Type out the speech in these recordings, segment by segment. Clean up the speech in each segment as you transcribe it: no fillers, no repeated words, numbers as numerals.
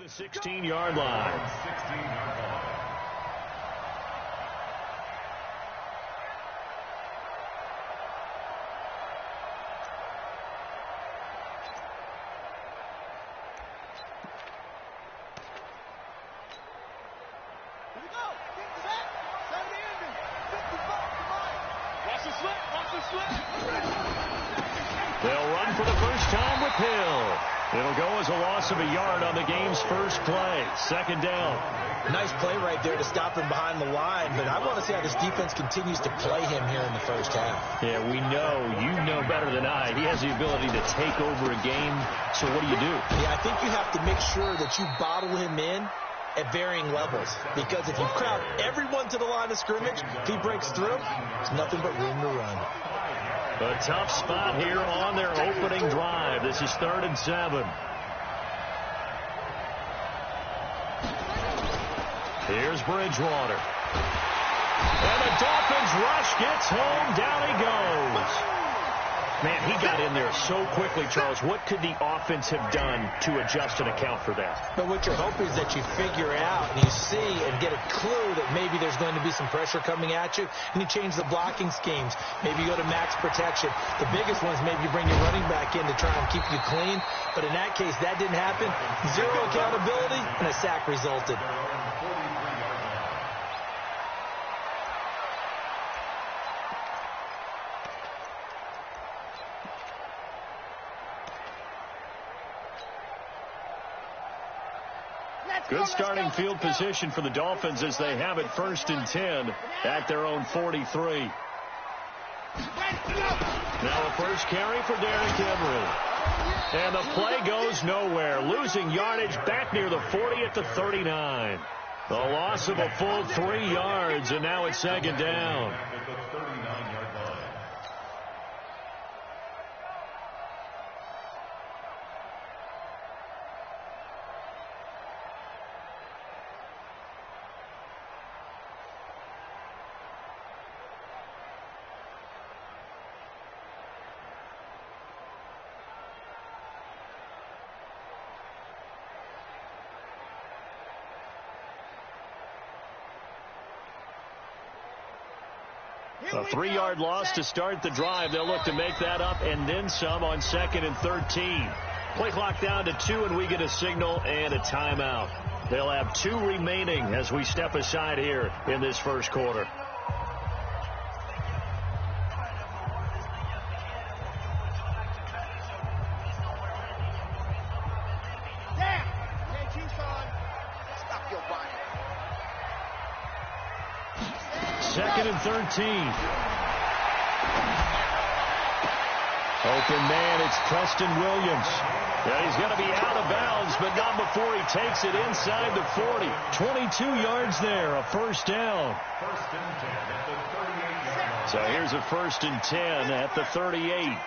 16-yard line. They'll run for the first time with Hill. It'll go as a loss of a yard on the game's first play. Second down. Nice play right there to stop him behind the line, but I want to see how this defense continues to play him here in the first half. Yeah, we know. You know better than I. He has the ability to take over a game, so what do you do? Yeah, I think you have to make sure that you bottle him in at varying levels, because if you crowd everyone to the line of scrimmage, if he breaks through, there's nothing but room to run. A tough spot here on their opening drive. This is 3rd and 7. Here's Bridgewater. And the Dolphins rush gets home. Down he goes. Man, he got in there so quickly, Charles. What could the offense have done to adjust and account for that? But what you're hoping is that you figure out and you see and get a clue that maybe there's going to be some pressure coming at you, and you change the blocking schemes. Maybe you go to max protection. The biggest one is maybe you bring your running back in to try and keep you clean. But in that case, that didn't happen. Zero accountability, and a sack resulted. Good starting field position for the Dolphins as they have it 1st and 10 at their own 43. Now a first carry for Derrick Henry. And the play goes nowhere. Losing yardage back near the 40 at the 39. The loss of a full 3 yards, and now it's 2nd down. A 3-yard loss to start the drive. They'll look to make that up and then some on 2nd and 13. Play clock down to 2, and we get a signal and a timeout. They'll have 2 remaining as we step aside here in this first quarter. Second and 13. Open man, it's Preston Williams. Yeah, he's going to be out of bounds, but not before he takes it inside the 40. 22 yards there, a first down. So here's a 1st and 10 at the 38.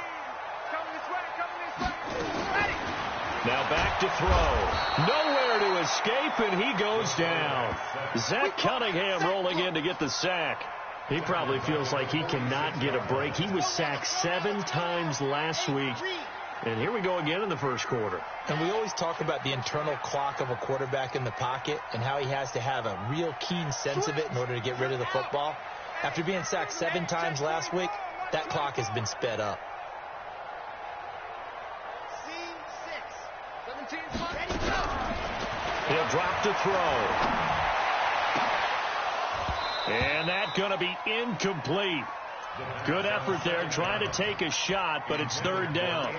Now back to throw. Nowhere to escape, and he goes down. Zach Cunningham rolling in to get the sack. He probably feels like he cannot get a break. He was sacked 7 times last week. And here we go again in the first quarter. And we always talk about the internal clock of a quarterback in the pocket and how he has to have a real keen sense of it in order to get rid of the football. After being sacked 7 times last week, that clock has been sped up. He'll drop to throw. And that's going to be incomplete. Good effort there, trying to take a shot, but it's 3rd down.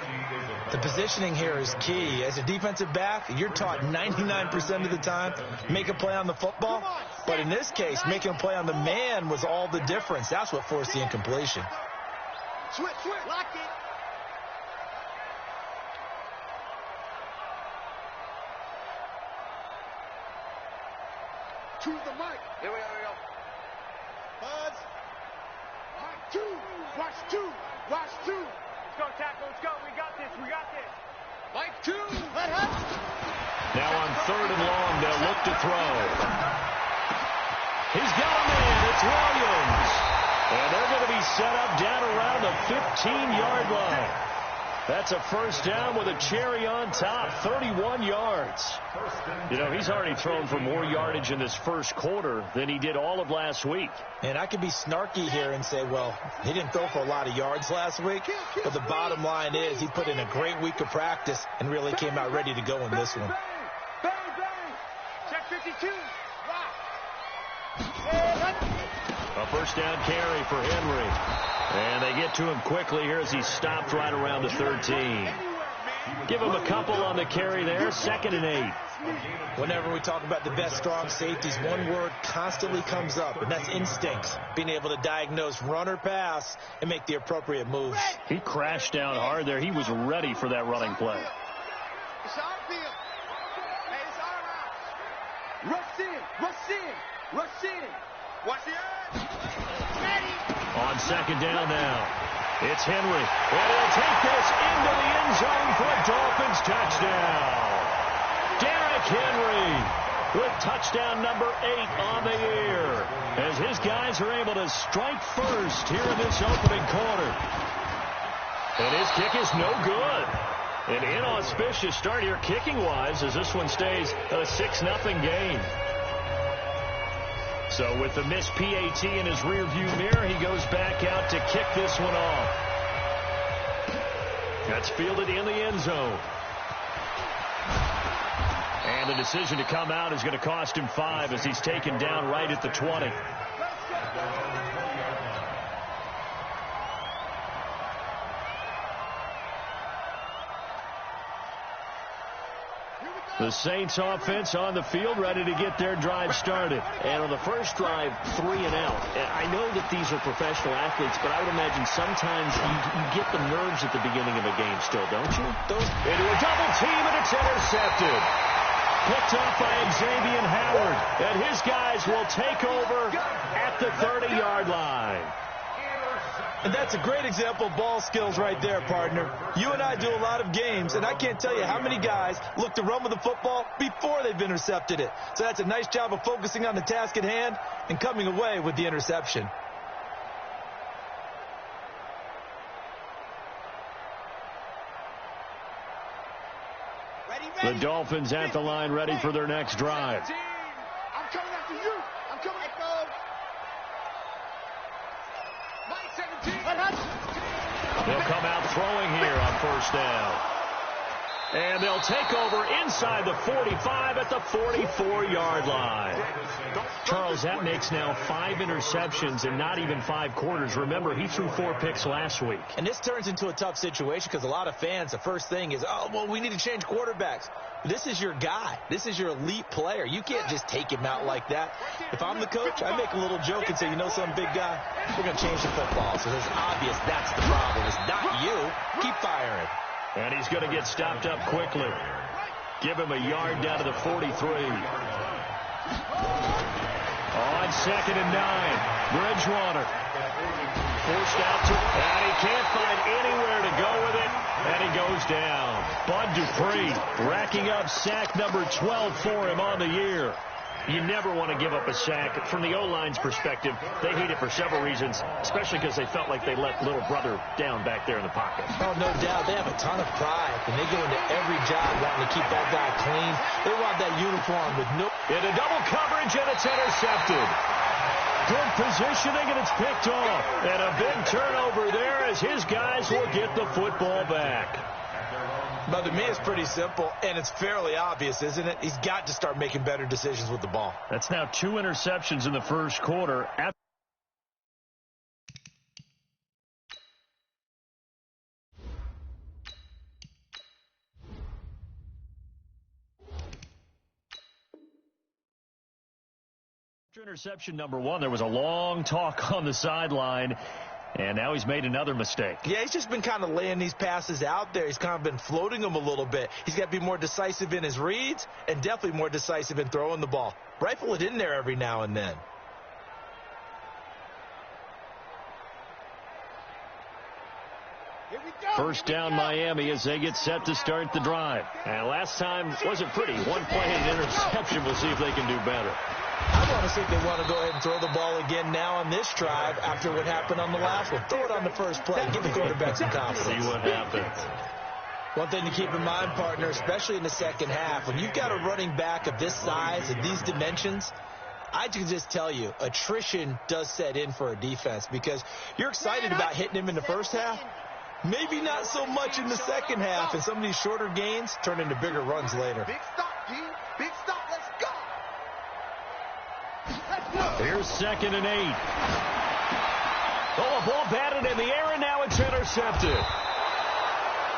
The positioning here is key. As a defensive back, you're taught 99% of the time, make a play on the football. But in this case, making a play on the man was all the difference. That's what forced the incompletion. Switch, lock it. To the mic. Here we go. Buzz. Mike 2. Watch 2. Watch 2. Let's go, tackle. Let's go. We got this. Mike 2. Let up. Now on 3rd and long, they'll look to throw. He's got a man. It's Williams. And they're going to be set up down around the 15-yard line. That's a first down with a cherry on top, 31 yards. You know, he's already thrown for more yardage in this first quarter than he did all of last week. And I could be snarky here and say, well, he didn't throw for a lot of yards last week, but the bottom line is he put in a great week of practice and really came out ready to go in this one. Bang, bang. Check 52. A first down carry for Henry. And they get to him quickly here as he's stopped right around the 13. Give him a couple on the carry there, 2nd and 8. Whenever we talk about the best strong safeties, one word constantly comes up, and that's instincts. Being able to diagnose run or pass and make the appropriate moves. He crashed down hard there. He was ready for that running play. It's our field. Hey, it's our route. Rush in, rush in, rush in. Watch the edge. Ready. On 2nd down now, it's Henry. And he'll take this into the end zone for a Dolphins touchdown. Derrick Henry with touchdown number 8 on the year as his guys are able to strike first here in this opening quarter. And his kick is no good. An inauspicious start here kicking-wise as this one stays a 6-0 game. So with the missed PAT in his rearview mirror, he goes back out to kick this one off. That's fielded in the end zone. And the decision to come out is going to cost him 5 as he's taken down right at the 20. The Saints offense on the field, ready to get their drive started. And on the first drive, 3 and out. I know that these are professional athletes, but I would imagine sometimes you get the nerves at the beginning of a game still, don't you? Into a double team, and it's intercepted. Picked off by Xavier Howard. And his guys will take over at the 30-yard line. And that's a great example of ball skills right there, partner. You and I do a lot of games, and I can't tell you how many guys look to run with the football before they've intercepted it. So that's a nice job of focusing on the task at hand and coming away with the interception. The Dolphins at the line, ready for their next drive. I'm coming after you. I'm coming after you. They'll come out throwing here on first down. And they'll take over inside the 45 at the 44-yard line. Charles, that makes now 5 interceptions in not even 5 quarters. Remember, he threw 4 picks last week. And this turns into a tough situation because a lot of fans, the first thing is, oh, well, we need to change quarterbacks. This is your guy. This is your elite player. You can't just take him out like that. If I'm the coach, I make a little joke and say, you know something, big guy? We're going to change the football. So it's obvious that's the problem. It's not you. Keep firing. And he's going to get stopped up quickly. Give him a yard down to the 43. On 2nd and 9, Bridgewater. Forced out to, and he can't find anywhere to go with it, and he goes down. Bud Dupree racking up sack number 12 for him on the year. You never want to give up a sack. From the O-line's perspective, they hate it for several reasons, especially because they felt like they let little brother down back there in the pocket. Oh, no doubt. They have a ton of pride, and they go into every job wanting to keep that guy clean. They want that uniform with no... Into double coverage, and it's intercepted. Good positioning, and it's picked off. And a big turnover there as his guys will get the football back. But to me, it's pretty simple, and it's fairly obvious, isn't it? He's got to start making better decisions with the ball. That's now 2 interceptions in the first quarter. After interception number 1, there was a long talk on the sideline. And now he's made another mistake. Yeah, he's just been kind of laying these passes out there. He's kind of been floating them a little bit. He's got to be more decisive in his reads and definitely more decisive in throwing the ball. Rifle it in there every now and then. First down Miami as they get set to start the drive. And last time wasn't pretty. One play and an interception. We'll see if they can do better. I want to see if they want to go ahead and throw the ball again now on this drive after what happened on the last one. Throw it on the first play. Give the quarterback some confidence. See what happens. One thing to keep in mind, partner, especially in the second half, when you've got a running back of this size and these dimensions, I can just tell you, attrition does set in for a defense because you're excited about hitting him in the first half. Maybe not so much in the second half, and some of these shorter gains turn into bigger runs later. Big stop, G. Big stop. Let's go. Here's 2nd and 8. Oh, a ball batted in the air, and now it's intercepted.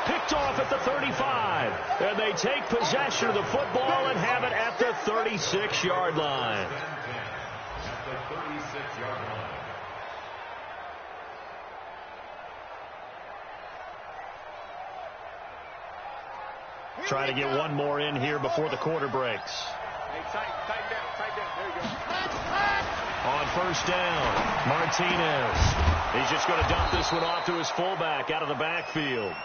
Picked off at the 35. And they take possession of the football and have it at the 36-yard line. Try to get one more in here before the quarter breaks. Hey, tight down. There you go. On first down, Martinez. He's just going to dump this one off to his fullback out of the backfield.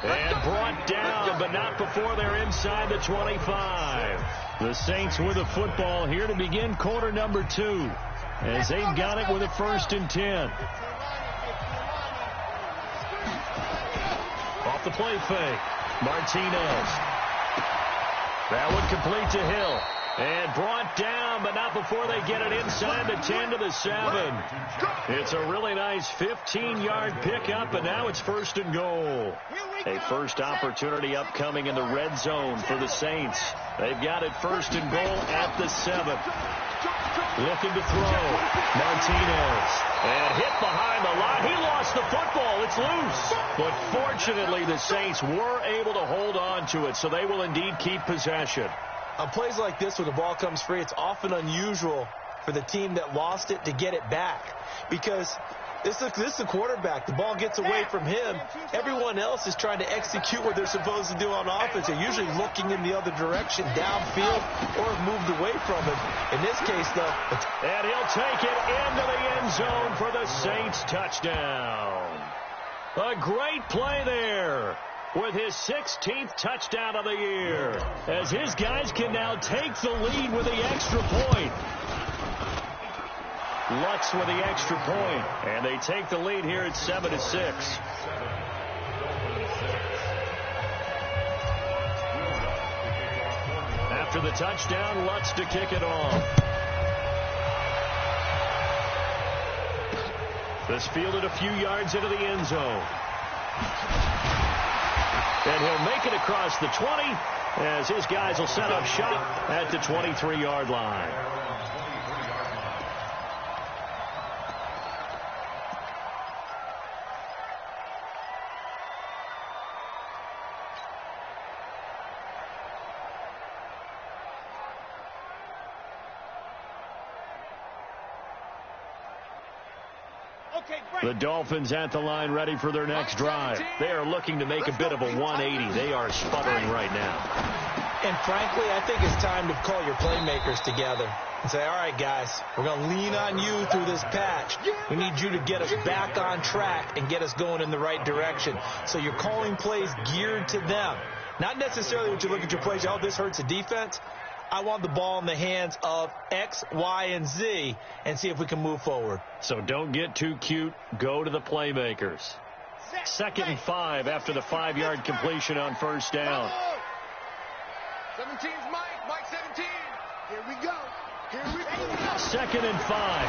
And brought down, but not before they're inside the 25. The Saints with the football here to begin quarter number 2. As they've got it with a 1st and 10. Off the play fake. Martinez. That one complete to Hill. And brought down, but not before they get it inside the 10 to the 7. It's a really nice 15-yard pickup, and now it's 1st and goal. A first opportunity upcoming in the red zone for the Saints. They've got it 1st and goal at the 7. Looking to throw. Martinez. And hit behind the line. He lost the football. It's loose. But fortunately, the Saints were able to hold on to it, so they will indeed keep possession. On plays like this, when the ball comes free, it's often unusual for the team that lost it to get it back. Because this is the quarterback. The ball gets away from him. Everyone else is trying to execute what they're supposed to do on offense. They're usually looking in the other direction, downfield, or have moved away from him. In this case, though, and he'll take it into the end zone for the Saints touchdown. A great play there, with his 16th touchdown of the year, as his guys can now take the lead with the extra point. Lutz with the extra point, and they take the lead here at 7-6. After the touchdown, Lutz to kick it off. This fielded a few yards into the end zone. And he'll make it across the 20 as his guys will set up shop at the 23-yard line. The Dolphins at the line, ready for their next drive. They are looking to make a bit of a 180. They are sputtering right now. And frankly, I think it's time to call your playmakers together and say, all right, guys, we're going to lean on you through this patch. We need you to get us back on track and get us going in the right direction. So you're calling plays geared to them. Not necessarily when you look at your plays, oh, this hurts the defense. I want the ball in the hands of X, Y, and Z and see if we can move forward. So don't get too cute. Go to the playmakers. 2nd and 5 after the 5-yard completion on first down. 17's Mike. Mike 17. Here we go. 2nd and 5.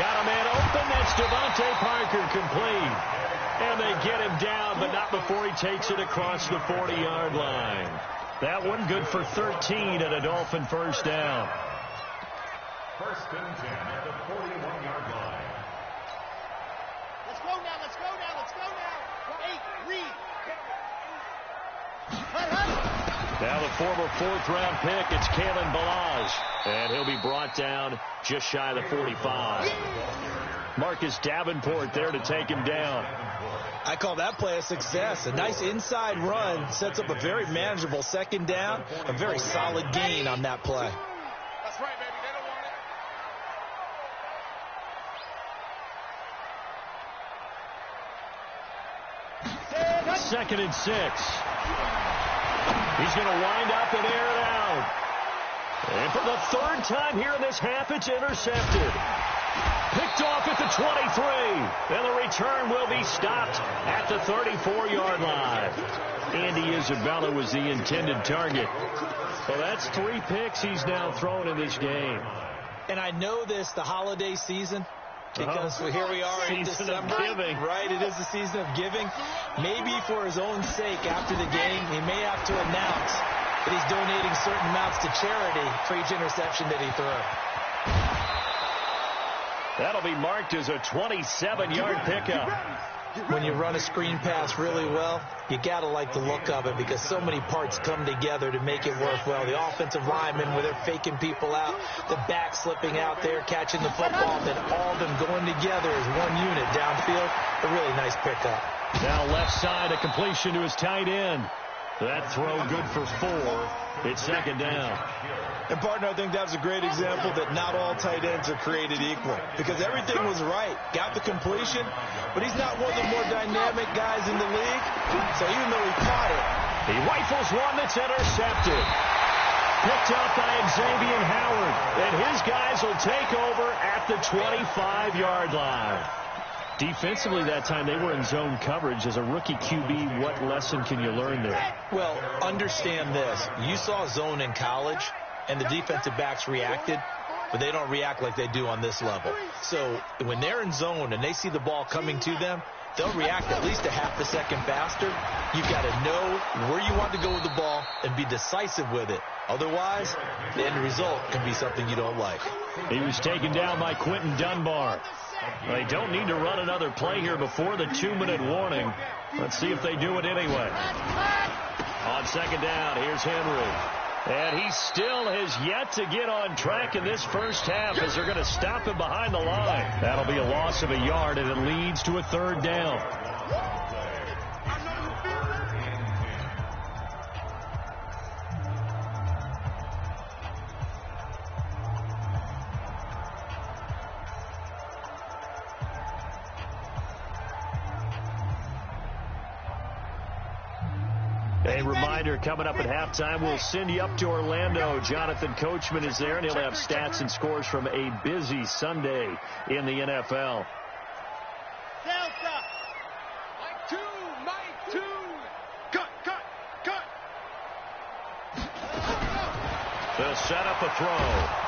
Got a man open. That's Devontae Parker complete. And they get him down, but not before he takes it across the 40-yard line. That one good for 13 at a Dolphin first down. 1st and 10 at the 41-yard line. Let's go now. 8, read. Now the former 4th-round pick, it's Kalen Balazs. And he'll be brought down just shy of the 45. Marcus Davenport there to take him down. I call that play a success. A nice inside run sets up a very manageable 2nd down. A very solid gain on that play. That's right, baby. They don't want it. 2nd and 6. He's going to wind up and air it out. And for the 3rd time here in this half, it's intercepted. Picked off at the 23. And the return will be stopped at the 34-yard line. Andy Isabella was the intended target. So that's 3 picks he's now thrown in this game. And I know this, the holiday season, because here we are in December. Right, it is the season of giving. Maybe for his own sake, after the game, he may have to announce that he's donating certain amounts to charity for each interception that he threw. That'll be marked as a 27-yard pickup. When you run a screen pass really well, you got to like the look of it because so many parts come together to make it work well. The offensive linemen, where they're faking people out, the back slipping out there, catching the football, then all of them going together as one unit downfield. A really nice pickup. Now left side, a completion to his tight end. That throw good for 4. It's 2nd down. And, partner, I think that's a great example that not all tight ends are created equal because everything was right. Got the completion, but he's not one of the more dynamic guys in the league. So even though he caught it, he rifles one that's intercepted. Picked up by Xavier Howard. And his guys will take over at the 25-yard line. Defensively that time, they were in zone coverage. As a rookie QB, what lesson can you learn there? Well, understand this. You saw zone in college, and the defensive backs reacted, but they don't react like they do on this level. So when they're in zone and they see the ball coming to them, they'll react at least a half a second faster. You've got to know where you want to go with the ball and be decisive with it. Otherwise, the end result can be something you don't like. He was taken down by Quentin Dunbar. They don't need to run another play here before the 2-minute warning. Let's see if they do it anyway. On 2nd down, here's Henry. And he still has yet to get on track in this first half as they're going to stop him behind the line. That'll be a loss of a yard, and it leads to a 3rd down. A reminder, coming up at halftime, we'll send you up to Orlando. Jonathan Coachman is there, and he'll have stats and scores from a busy Sunday in the NFL. Delta. Mike 2. Cut. They'll set up a throw.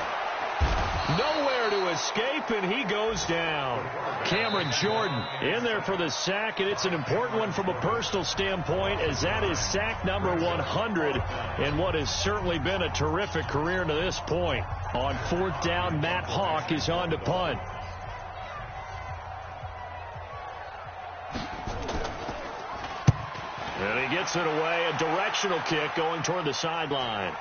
Nowhere to escape, and he goes down. Cameron Jordan in there for the sack, and it's an important one from a personal standpoint, as that is sack number 100 in what has certainly been a terrific career to this point. On 4th down, Matt Hawk is on to punt. And he gets it away, a directional kick going toward the sideline.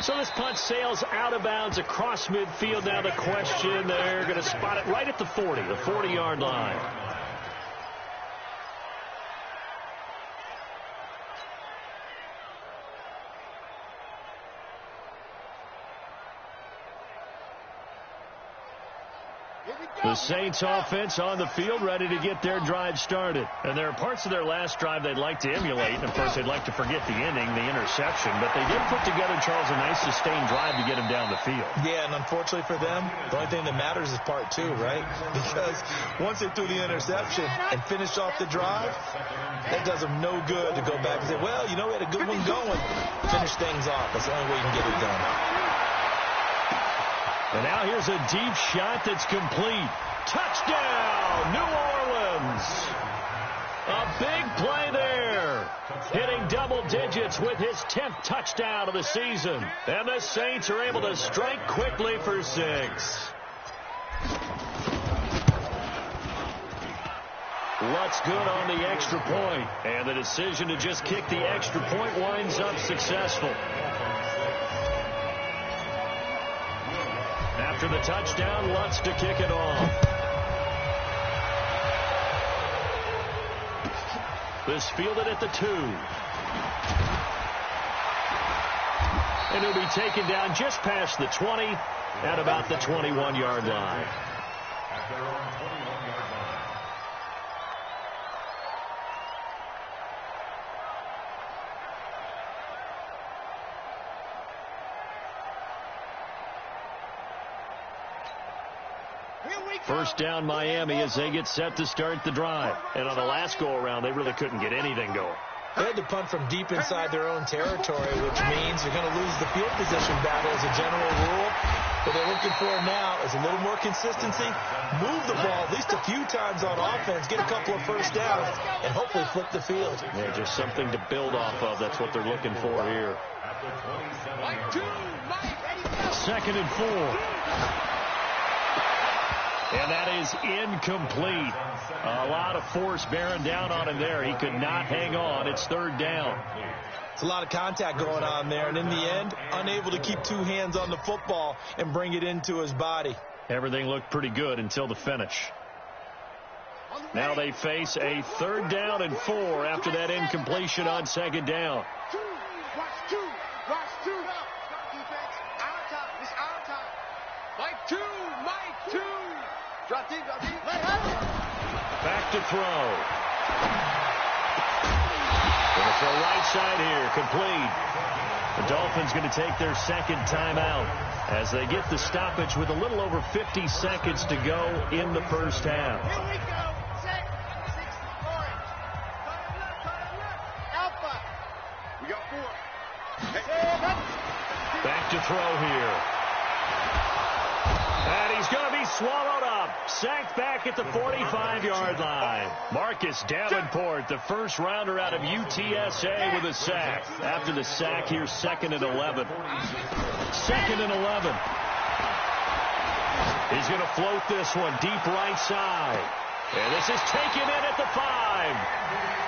So this punt sails out of bounds across midfield. Now the question, they're going to spot it right at the 40, the 40-yard line. The Saints offense on the field, ready to get their drive started. And there are parts of their last drive they'd like to emulate. And, of course, they'd like to forget the ending, the interception. But they did put together, Charles, a nice sustained drive to get him down the field. Yeah, and unfortunately for them, the only thing that matters is part 2, right? Because once they threw the interception and finished off the drive, that does them no good to go back and say, well, you know, we had a good one going. Finish things off. That's the only way you can get it done. And now here's a deep shot that's complete. Touchdown, New Orleans. A big play there. Hitting double digits with his 10th touchdown of the season. And the Saints are able to strike quickly for 6. Lutz good on the extra point. And the decision to just kick the extra point winds up successful. After the touchdown, Lutz to kick it off. This fielded at the 2. And he'll be taken down just past the 20 at about the 21-yard line. First down Miami as they get set to start the drive. And on the last go-around, they really couldn't get anything going. They had to punt from deep inside their own territory, which means you're going to lose the field position battle as a general rule. What they're looking for now is a little more consistency, move the ball at least a few times on offense, get a couple of first downs, and hopefully flip the field. Yeah, just something to build off of. That's what they're looking for here. 2nd and 4. And that is incomplete. A lot of force bearing down on him there. He could not hang on. It's 3rd down. It's a lot of contact going on there, and in the end, unable to keep 2 hands on the football and bring it into his body. Everything looked pretty good until the finish. Now they face a 3rd down and 4 after that incompletion on 2nd down. Watch 2. Defense. Our time. It's our time. Mike 2. Drop deep. Back to throw. Going to throw right side here. Complete. The Dolphins going to take their 2nd timeout as they get the stoppage with a little over 50 seconds to go in the first half. Here we go. Set. 6 orange. Alpha. We got 4. Back to throw here. And he's going to be swallowed up. Sacked back at the 45-yard line. Marcus Davenport, the first rounder out of UTSA with a sack. After the sack, here's 2nd and 11. 2nd and 11. He's going to float this one deep right side. And this is taken in at the 5.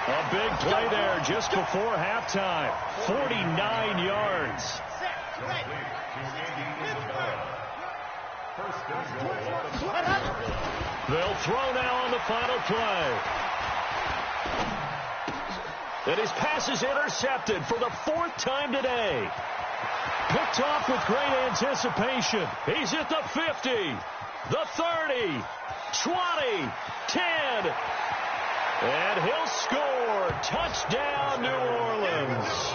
A big play there just before halftime. 49 yards. They'll throw now on the final play. And his pass is intercepted for the 4th time today. Picked off with great anticipation. He's at the 50, the 30, 20, 10. And he'll score. Touchdown, New Orleans.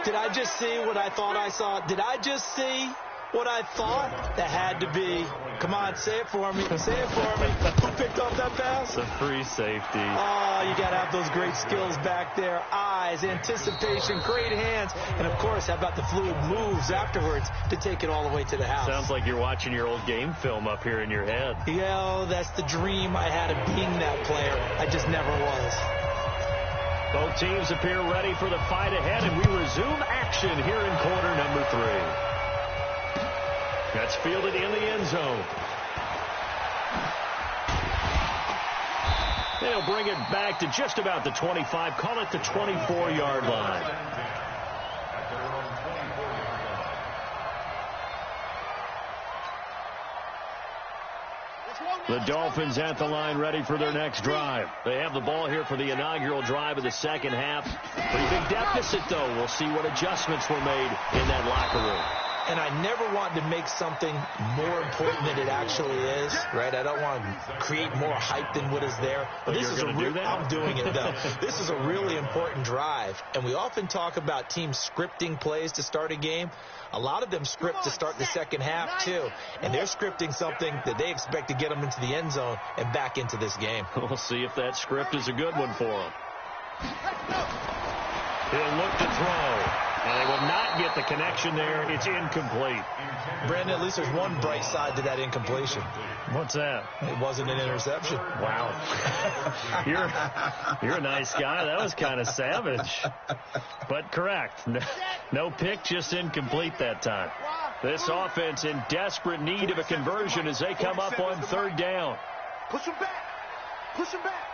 Did I just see what I thought I saw? Did I just see what I thought? That had to be. Come on, say it for me. Say it for me. Who picked off that pass? It's a free safety. Oh, you got to have those great skills back there. Eyes, anticipation, great hands. And, of course, how about the fluid moves afterwards to take it all the way to the house? Sounds like you're watching your old game film up here in your head. Yeah, that's the dream I had of being that player. I just never was. Both teams appear ready for the fight ahead, and we resume action here in quarter number 3. That's fielded in the end zone. They'll bring it back to just about the 25, call it the 24-yard line. The Dolphins at the line ready for their next drive. They have the ball here for the inaugural drive of the second half. Pretty big deficit, though. We'll see what adjustments were made in that locker room. And I never want to make something more important than it actually is, right? I don't want to create more hype than what is there. But this is I'm doing it, though. This is a really important drive. And we often talk about teams scripting plays to start a game. A lot of them script to start the second half, too. And they're scripting something that they expect to get them into the end zone and back into this game. We'll see if that script is a good one for them. He'll look to throw. And they will not get the connection there. It's incomplete. Brandon, at least there's one bright side to that incompletion. What's that? It wasn't an interception. Wow. You're a nice guy. That was kind of savage. But correct. No pick, just incomplete that time. This offense in desperate need of a conversion as they come up on 3rd down. Push him back. Push him back.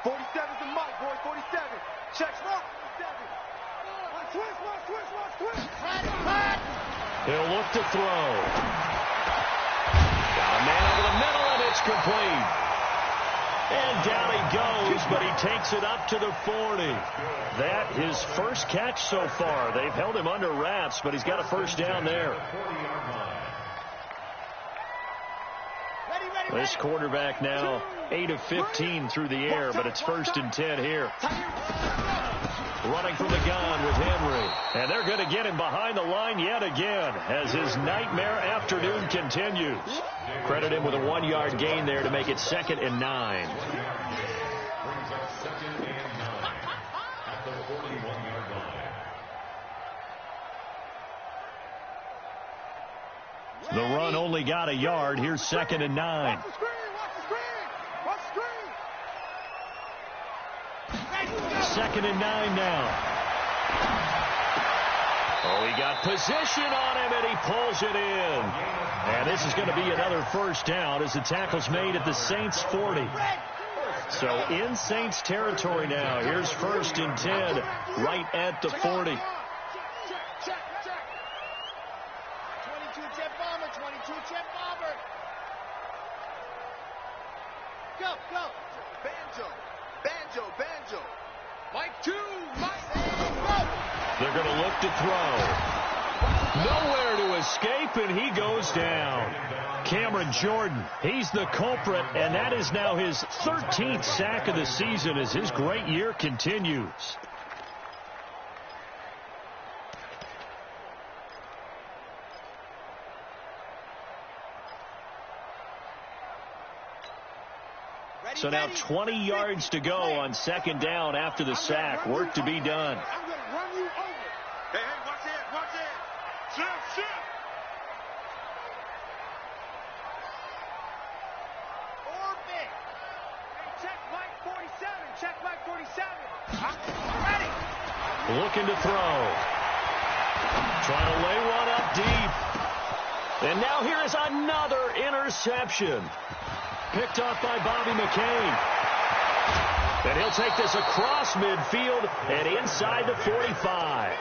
47's the mic, boy. 47. Check slot. 47. He'll look to throw. Got a man over the middle, and it's complete. And down he goes, but he takes it up to the 40. That his first catch so far. They've held him under wraps, but he's got a first down there. This quarterback now 8 of 15 through the air, but it's 1st and 10 here. running from the gun with Henry. And they're going to get him behind the line yet again as his nightmare afternoon continues. Credit him with a 1-yard gain there to make it 2nd and 9. Brings up 2nd and 9 at the 41-yard line. The run only got a yard. Here's 2nd and 9. Watch the screen! Watch the screen! Watch the screen! 2nd and 9 now. Oh, he got position on him, and he pulls it in. And this is going to be another first down as the tackle's made at the Saints 40. So in Saints territory now. Here's 1st and 10 right at the 40. Check. 22 jet bomber, 22 jet bomber. Go. Banjo. Mike 2, Mike. They're going to look to throw. Nowhere to escape, and he goes down. Cameron Jordan, he's the culprit, and that is now his 13th sack of the season as his great year continues. So now 20 yards to go on 2nd down after the sack. Work to be done. I'm going to run you over. Hey, watch it. Shift. Orbit. Hey, check Mike 47. I'm ready. Looking to throw. Trying to lay one up deep. And now here is another interception. Picked off by Bobby McCain. And he'll take this across midfield and inside the 45.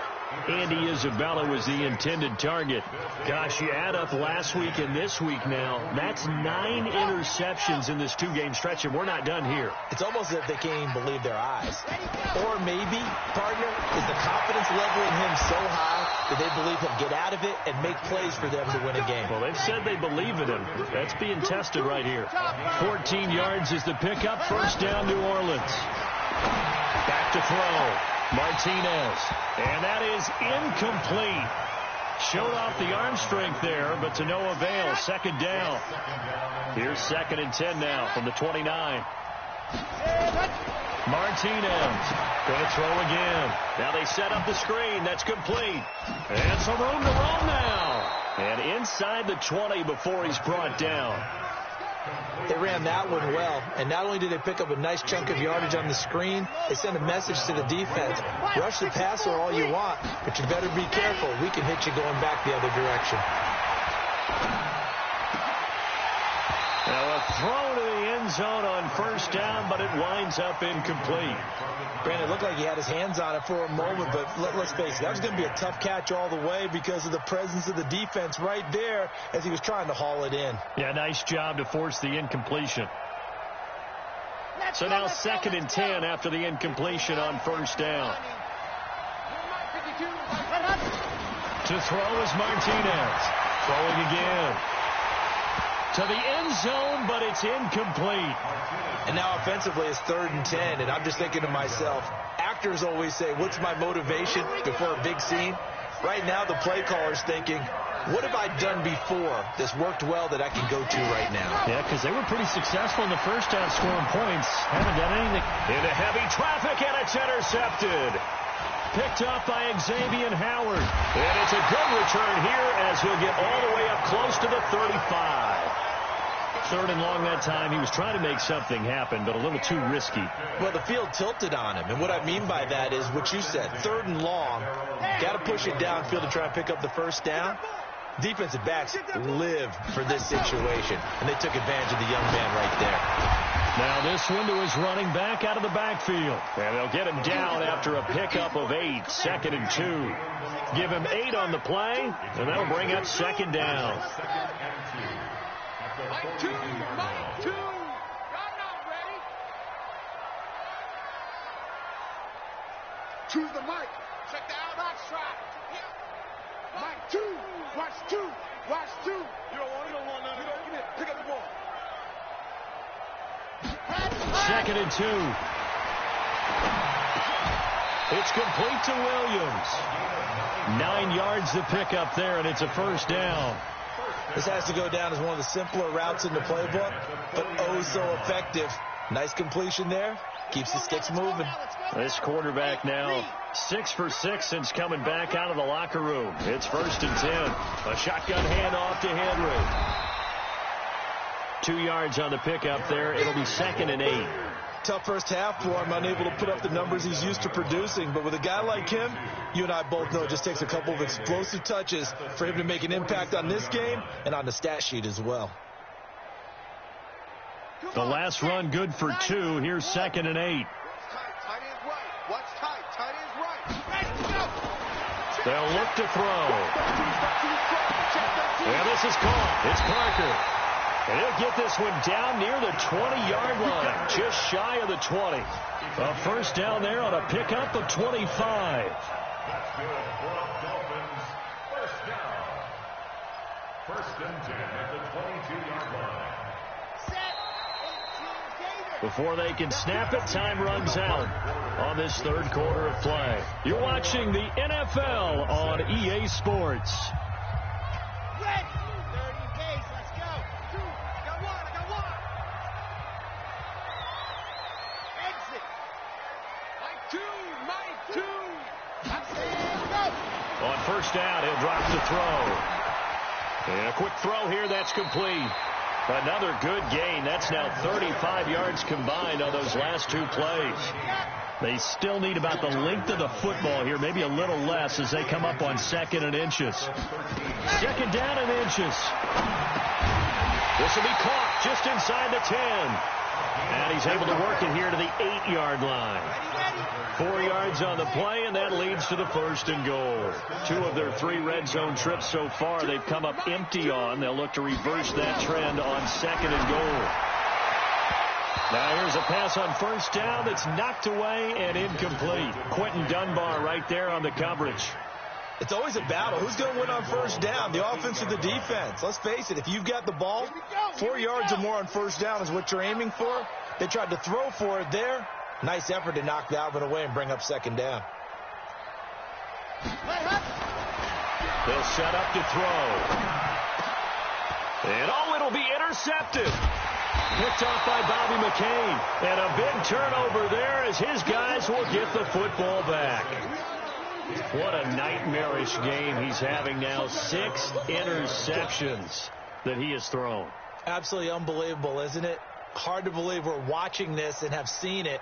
Andy Isabella was the intended target. Gosh, you add up last week and this week now. That's 9 interceptions in this 2-game stretch, and we're not done here. It's almost as if they can't even believe their eyes. Or maybe, partner, is the confidence level in him so high that they believe he'll get out of it and make plays for them to win a game. Well, they've said they believe in him. That's being tested right here. 14 yards is the pickup. 1st down, New Orleans. Back to throw. Martinez. And that is incomplete. Showed off the arm strength there, but to no avail. 2nd down. Here's 2nd and 10 now from the 29. Martinez going to throw again. Now they set up the screen. That's complete. And some room to roam now. And inside the 20 before he's brought down. They ran that one well, and not only did they pick up a nice chunk of yardage on the screen, they sent a message to the defense. Rush the passer all you want, but you better be careful. We can hit you going back the other direction. Now a throw to the end zone on 1st down, but it winds up incomplete. Brandon, it looked like he had his hands on it for a moment, but let's face it, that was going to be a tough catch all the way because of the presence of the defense right there as he was trying to haul it in. Yeah, nice job to force the incompletion. So now 2nd and 10 after the incompletion on 1st down. To throw is Martinez. Throwing again. To the end zone, but it's incomplete. And now offensively it's 3rd and 10, and I'm just thinking to myself, actors always say, what's my motivation before a big scene? Right now the play caller's thinking, what have I done before that's worked well that I can go to right now? Yeah, because they were pretty successful in the first half scoring points. Haven't done anything. Into heavy traffic, and it's intercepted. Picked up by Xavier Howard. And it's a good return here as he'll get all the way up close to the 35. 3rd and long that time. He was trying to make something happen, but a little too risky. Well, the field tilted on him, and what I mean by that is what you said. 3rd and long, got to push it downfield to try and pick up the 1st down. Defensive backs live for this situation, and they took advantage of the young man right there. Now this one to his running back out of the backfield. And they'll get him down after a pickup of 8. 2nd and 2. Give him 8 on the play, and that'll bring up 2nd down. Mike 2. Y'all not ready. Choose the mic. Check the outside strap. Mike 2. Watch 2. Watch 2. You don't want none of that. Give me it. Pick up the ball. 2nd and 2. It's complete to Williams. 9 yards to pick up there, and it's a first down. This has to go down as one of the simpler routes in the playbook, but oh so effective. Nice completion there. Keeps the sticks moving. This quarterback now 6 for 6 since coming back out of the locker room. It's 1st and 10. A shotgun handoff to Henry. 2 yards on the pickup there. It'll be 2nd and 8. Tough first half for him, unable to put up the numbers he's used to producing. But with a guy like him, you and I both know it just takes a couple of explosive touches for him to make an impact on this game and on the stat sheet as well. The last run good for 2. Here's 2nd and 8. They'll look to throw. Yeah, this is caught. It's Parker. And he'll get this one down near the 20-yard line, just shy of the 20. A first down there on a pickup of 25. That's good for the Dolphins. First down. 1st and 10 at the 22-yard line. Before they can snap it, time runs out on this 3rd quarter of play. You're watching the NFL on EA Sports. Red. 30 pace. Let's go. 2. I got 1. I got 1. Exit. Mike 2. I'm saying go. On first down, he'll drop the throw. And a quick throw here. That's complete. Another good gain. That's now 35 yards combined on those last 2 plays. They still need about the length of the football here, maybe a little less as they come up on 2nd and inches. 2nd down and inches. This will be caught just inside the 10. And he's able to work it here to the 8-yard line. 4 yards on the play, and that leads to the 1st and goal. 2 of their 3 red zone trips so far they've come up empty on. They'll look to reverse that trend on 2nd and goal. Now here's a pass on first down that's knocked away and incomplete. Quentin Dunbar right there on the coverage. It's always a battle. Who's going to win on first down, the offense or the defense? Let's face it, if you've got the ball, 4 yards or more on first down is what you're aiming for. They tried to throw for it there. Nice effort to knock that one away and bring up 2nd down. They'll set up to throw. And it'll be intercepted. Picked off by Bobby McCain. And a big turnover there as his guys will get the football back. What a nightmarish game he's having now. 6 interceptions that he has thrown. Absolutely unbelievable, isn't it? Hard to believe we're watching this and have seen it,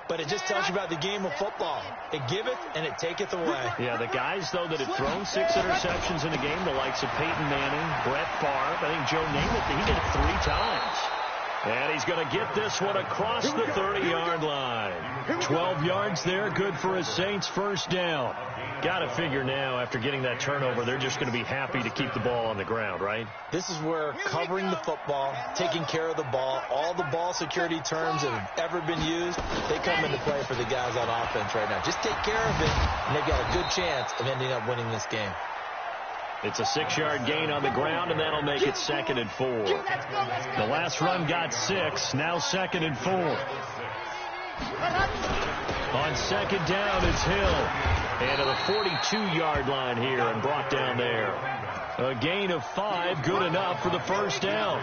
but it just tells you about the game of football. It giveth and it taketh away. Yeah, the guys, though, that have thrown 6 interceptions in the game, the likes of Peyton Manning, Brett Favre, I think Joe Namath, he did it 3 times. And he's going to get this one across the 30-yard line. 12 yards there, good for his Saints first down. Got to figure now, after getting that turnover, they're just going to be happy to keep the ball on the ground, right? This is where covering the football, taking care of the ball, all the ball security terms that have ever been used, they come into play for the guys on offense right now. Just take care of it, and they've got a good chance of ending up winning this game. It's a 6-yard gain on the ground, and that'll make it 2nd and 4. The last run got 6, now 2nd and 4. On 2nd down, it's Hill. And to the 42-yard line here and brought down there. A gain of 5, good enough for the first down.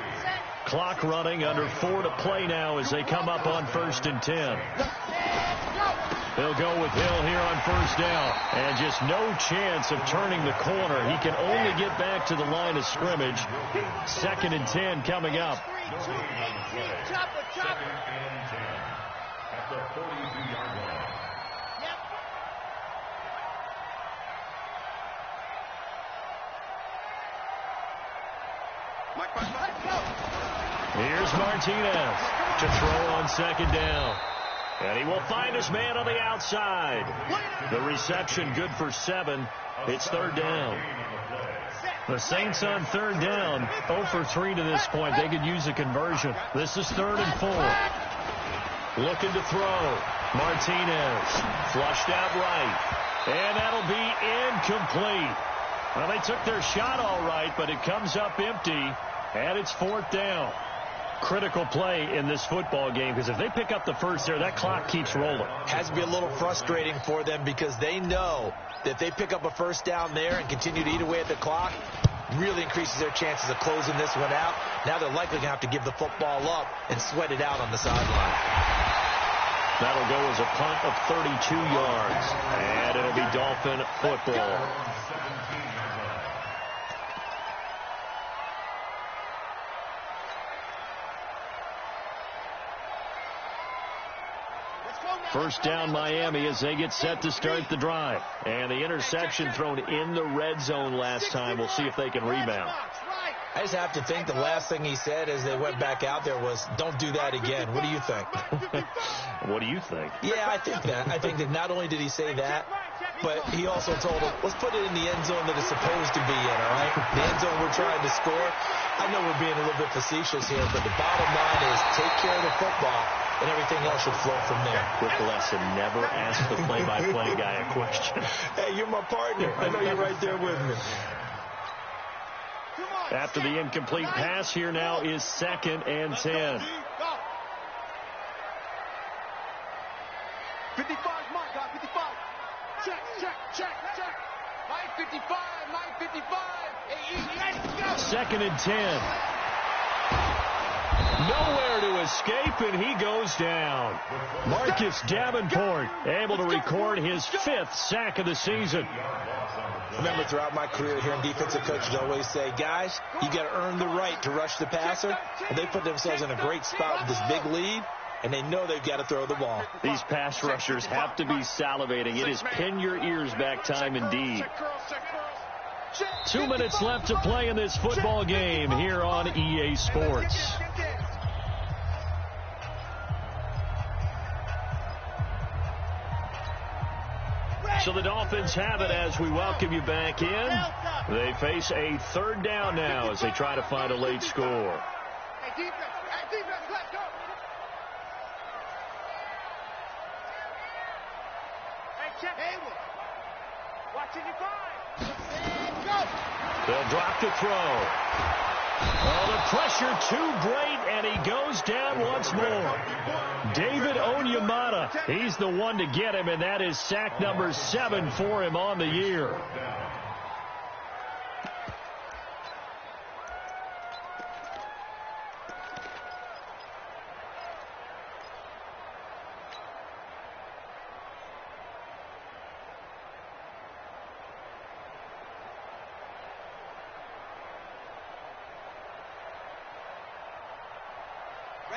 Clock running, under 4 to play now as they come up on 1st and 10. They'll go with Hill here on first down. And just no chance of turning the corner. He can only get back to the line of scrimmage. 2nd and 10 coming up. At the 42-yard line. Here's Martinez to throw on 2nd down. And he will find his man on the outside. The reception good for 7. It's 3rd down. The Saints on 3rd down, 0 for 3 to this point. They could use a conversion. This is 3rd and 4. Looking to throw. Martinez flushed out right. And that'll be incomplete. Well, they took their shot all right, but it comes up empty. And it's 4th down. critical play in this football game, because if they pick up the first there, that clock keeps rolling. Has to be a little frustrating for them because they know that if they pick up a first down there and continue to eat away at the clock, really increases their chances of closing this one out. Now they're likely going to have to give the football up and sweat it out on the sideline. That'll go as a punt of 32 yards, and it'll be Dolphin football. First down Miami as they get set to start the drive. And the interception thrown in the red zone last time. We'll see if they can rebound. I just have to think the last thing he said as they went back out there was, don't do that again. What do you think? What do you think? Yeah, I think that. I think that not only did he say that, but he also told him, let's put it in the end zone that it's supposed to be in, all right? The end zone we're trying to score. I know we're being a little bit facetious here, but the bottom line is take care of the football, and everything else should flow from there. Quick lesson, never ask the play-by-play guy a question. Hey, you're my partner. I know you're right there with me. After the incomplete pass, here now is 2nd and 10. 55, my God, 55. Check. Mike 55. Hey, 2nd and 10. Nowhere to escape, and he goes down. Marcus Davenport able to record his 5th sack of the season. Remember, throughout my career here in defensive coaches always say, guys, you got to earn the right to rush the passer. And they put themselves in a great spot with this big lead, and they know they've got to throw the ball. These pass rushers have to be salivating. It is pin your ears back time indeed. 2 minutes left to play in this football game here on EA Sports. So the Dolphins have it as we welcome you back in. They face a 3rd down now as they try to find a late score. Hey, defense, let's go. Hey, check. Watch it, They'll drop to throw. Oh, the pressure too great, and he goes down once more. David Onyemata, he's the one to get him, and that is sack number 7 for him on the year.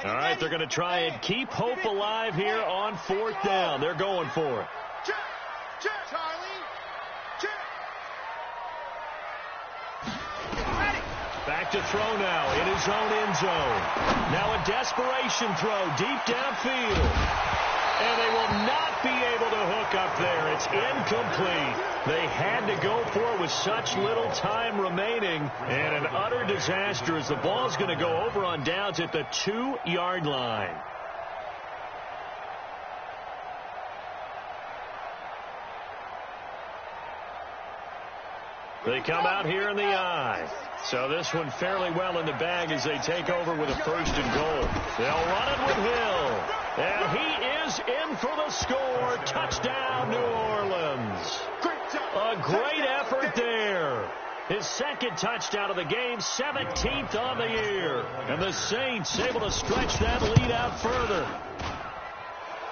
All right, they're going to try and keep hope alive here on 4th down. They're going for it. Check, Charlie. Check. Back to throw now in his own end zone. Now a desperation throw deep downfield. And they will not be able to hook up there. It's incomplete. They had to go for it with such little time remaining. And an utter disaster as the ball's going to go over on downs at the 2-yard line. They come out here in the eye. So this one fairly well in the bag as they take over with a 1st and goal. They'll run it with Hill. And he is in for the score. Touchdown, New Orleans. A great effort there. His 2nd touchdown of the game, 17th on the year. And the Saints able to stretch that lead out further.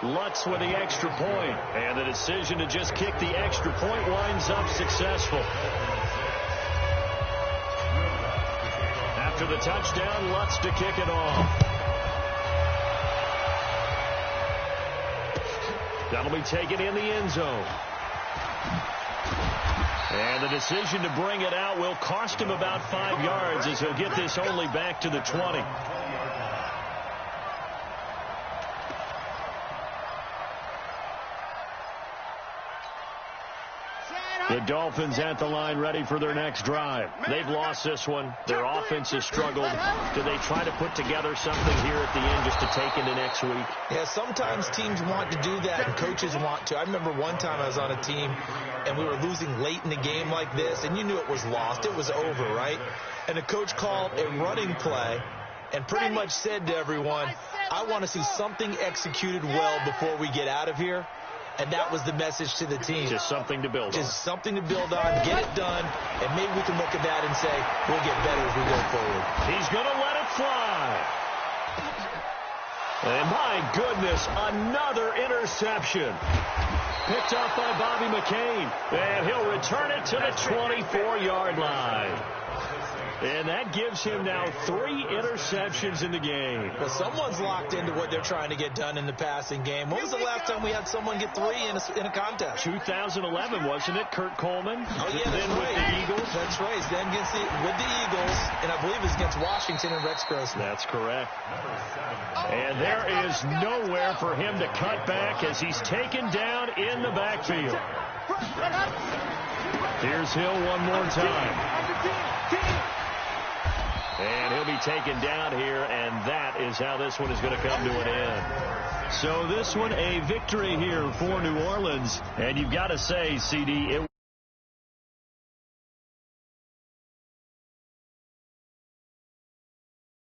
Lutz with the extra point. And the decision to just kick the extra point winds up successful. After the touchdown, Lutz to kick it off. That'll be taken in the end zone. And the decision to bring it out will cost him about 5 yards as he'll get this only back to the 20. The Dolphins at the line ready for their next drive. They've lost this one. Their offense has struggled. Do they try to put together something here at the end just to take into next week? Yeah, sometimes teams want to do that and coaches want to. I remember one time I was on a team and we were losing late in the game like this, and you knew it was lost. It was over, right? And the coach called a running play and pretty much said to everyone, I want to see something executed well before we get out of here. And that was the message to the team. Just something to build on. Just something to build on, get it done, and maybe we can look at that and say, we'll get better as we go forward. He's going to let it fly. And my goodness, another interception. Picked off by Bobby McCain. And he'll return it to the 24-yard line. And that gives him now 3 interceptions in the game. Well, someone's locked into what they're trying to get done in the passing game. When was the last time we had someone get 3 in a contest? 2011, wasn't it? Kurt Coleman. Oh, yeah, then right. with the Eagles. That's right. Then with the Eagles, and I believe it's against Washington and Rex Grossman. That's correct. And there is nowhere for him to cut back as he's taken down in the backfield. Here's Hill one more time. And he'll be taken down here, and that is how this one is going to come to an end. So this one, a victory here for New Orleans. And you've got to say, CD, it